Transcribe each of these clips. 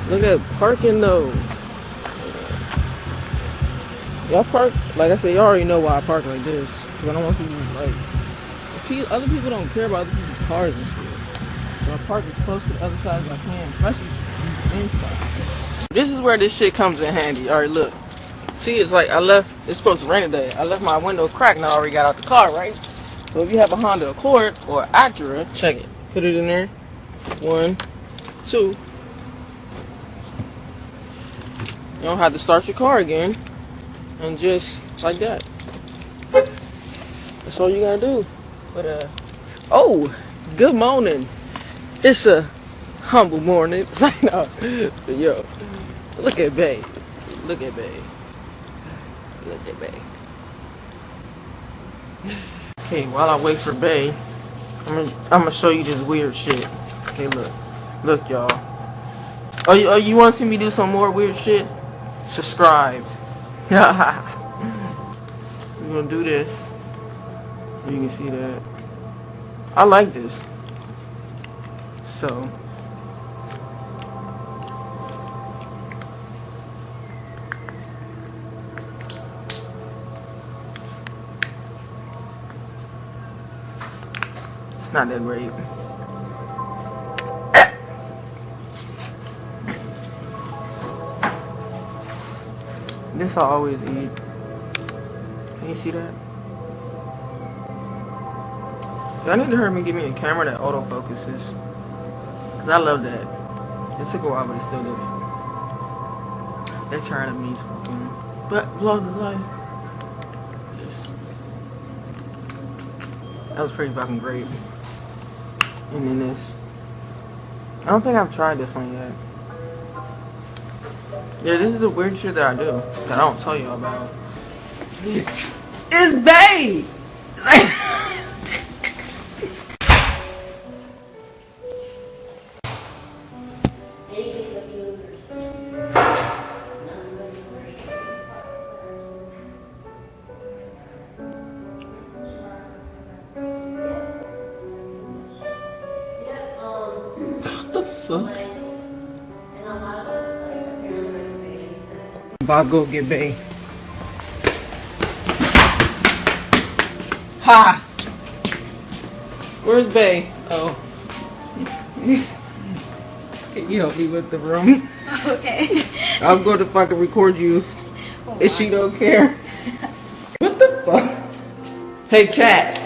Look at parking though. Y'all park, like I said, y'all already know why I park like this. Cause I don't want people, like, other people don't care about other people's cars and shit. So I park as close to the other side as I can, especially these end spots. This is where this shit comes in handy. Alright, look. See, it's like it's supposed to rain today. I left my window cracked and I already got out the car, right? So if you have a Honda Accord or Acura, check it. Put it in there. 1, 2. You don't have to start your car again. And just like that. That's all you gotta do. But oh, good morning. It's a humble morning. It's like, no, yo, look at Bay. Look at Bay. Look at Bay. Okay, while I wait for Bay, I'm gonna show you this weird shit. Okay, look, y'all. Oh, you want to see me do some more weird shit? Subscribe. We're gonna do this. You can see that. I like this. So. It's not that great. This I always eat. Can you see that? Y'all need to hurry me, give me a camera that autofocuses. Cause I love that. It took a while, but it still did it. They're tired of me talking. But vlog is life. That was pretty fucking great. And then this. I don't think I've tried this one yet. Yeah, this is the weird shit that I do that I don't tell you about. It's Bay! What the fuck? I'll go get Bay. Ha! Where's Bay? Oh. Can you help me with the room? Okay. I'm going to fucking record you. Oh, if she don't care. What the fuck? Hey, cat.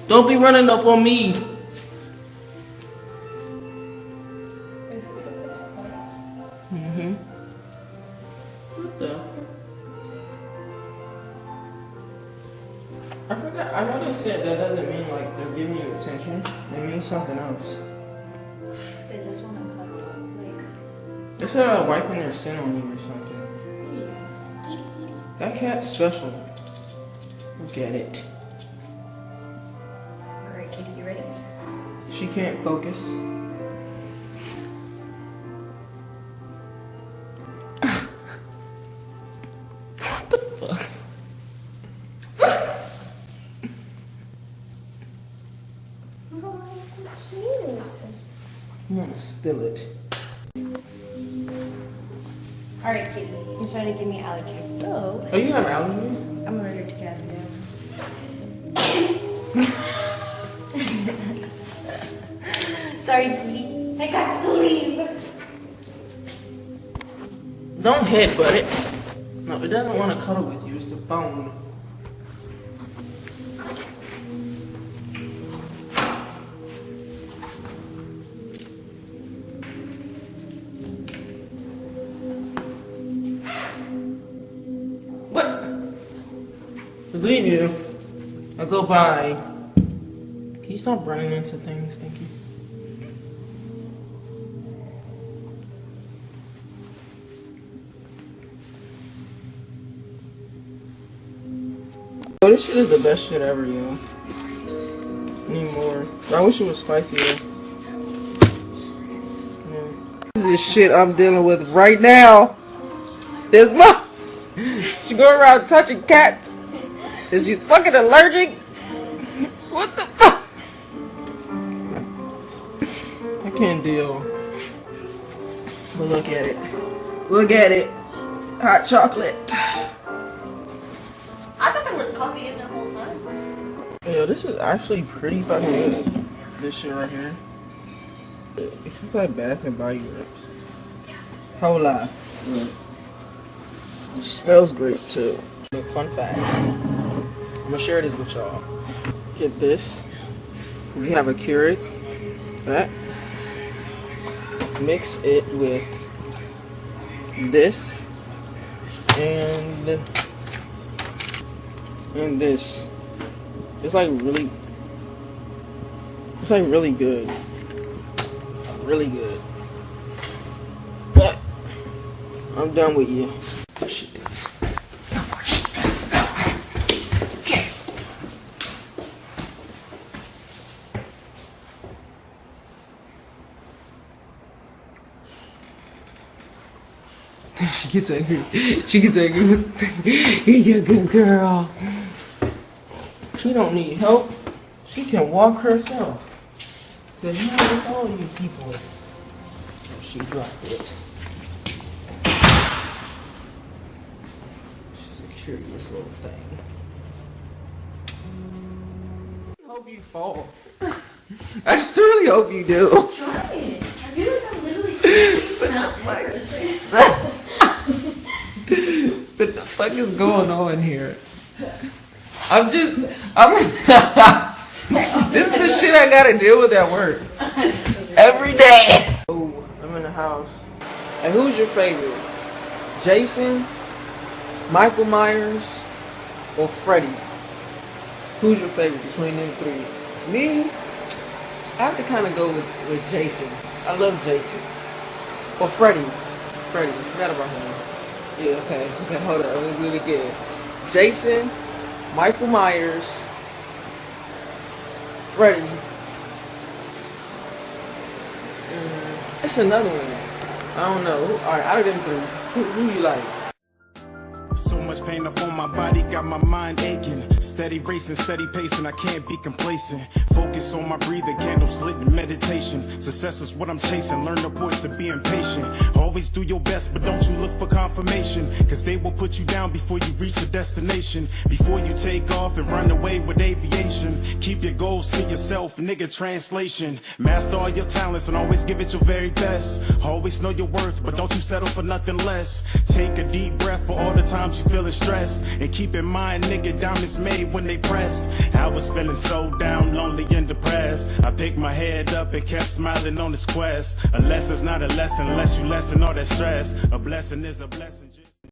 Don't be running up on me. What the? I forgot. I know they said that doesn't mean like they're giving you attention. It means something else. They just want to cuddle up, like. They said wiping their sin on you or something. Yeah. That cat's special. Look at it. Alright, Kitty, you ready? She can't focus. What the fuck? Oh, it's so cute. You want to steal it. Alright, Kitty, you're trying to give me allergies, so. Oh, you have allergies? I'm allergic to cat food. Sorry, Kitty. I got to leave. Don't headbutt it. No, it doesn't want to cuddle with you. It's the phone. What? Believe you. I'll go by. Can you stop running into things? Thank you. Oh, this shit is the best shit ever, yo. Need more. I wish it was spicier. Yeah. This is the shit I'm dealing with right now. There's more. She go around touching cats. Is she fucking allergic? What the fuck? I can't deal. But look at it. Look at it. Hot chocolate. I thought there was coffee in the whole time. Yo, this is actually pretty fucking good. This shit right here. It's just like Bath and Body Works. Whole lot. Look. It smells great too. Look, fun fact. I'm gonna share this with y'all. Get this. If you have a Keurig, that. Mix it with this and this. It's like really good. Really good. But I'm done with you. Shit this. Okay. She gets angry. She gets angry. You're a good girl. She don't need help. She can walk herself. To hell with all you people. She dropped it. She's a curious little thing. I hope you fall. I just really hope you do. Try it. I feel like I'm literally not nervous right now. What the fuck is going on here? This is the shit I gotta deal with at work. Every day. Oh, I'm in the house. Hey, who's your favorite? Jason, Michael Myers, or Freddy? Who's your favorite between them three? Me? I have to kind of go with Jason. I love Jason. Or Freddy. Freddy. Forgot about him. Yeah, okay. Okay, hold on. Let me do it again. Jason, Michael Myers, Freddy. It's another one. I don't know. Alright, out of them three, who you like? So much pain up on my body, got my mind aching. Steady racing, steady pacing, I can't be complacent. Focus on my breathing, candles lit in meditation. Success is what I'm chasing, learn the voice of being patient. Always do your best, but don't you look for confirmation. Cause they will put you down before you reach your destination. Before you take off and run away with aviation. Keep your goals to yourself, nigga, translation. Master all your talents and always give it your very best. Always know your worth, but don't you settle for nothing less. Take a deep breath for all the times you feeling stressed. And keep in mind, nigga, diamonds made when they pressed. I was feeling so down, lonely and depressed. I picked my head up and kept smiling on this quest. A lesson's not a lesson unless you lessen all that stress. A blessing is a blessing.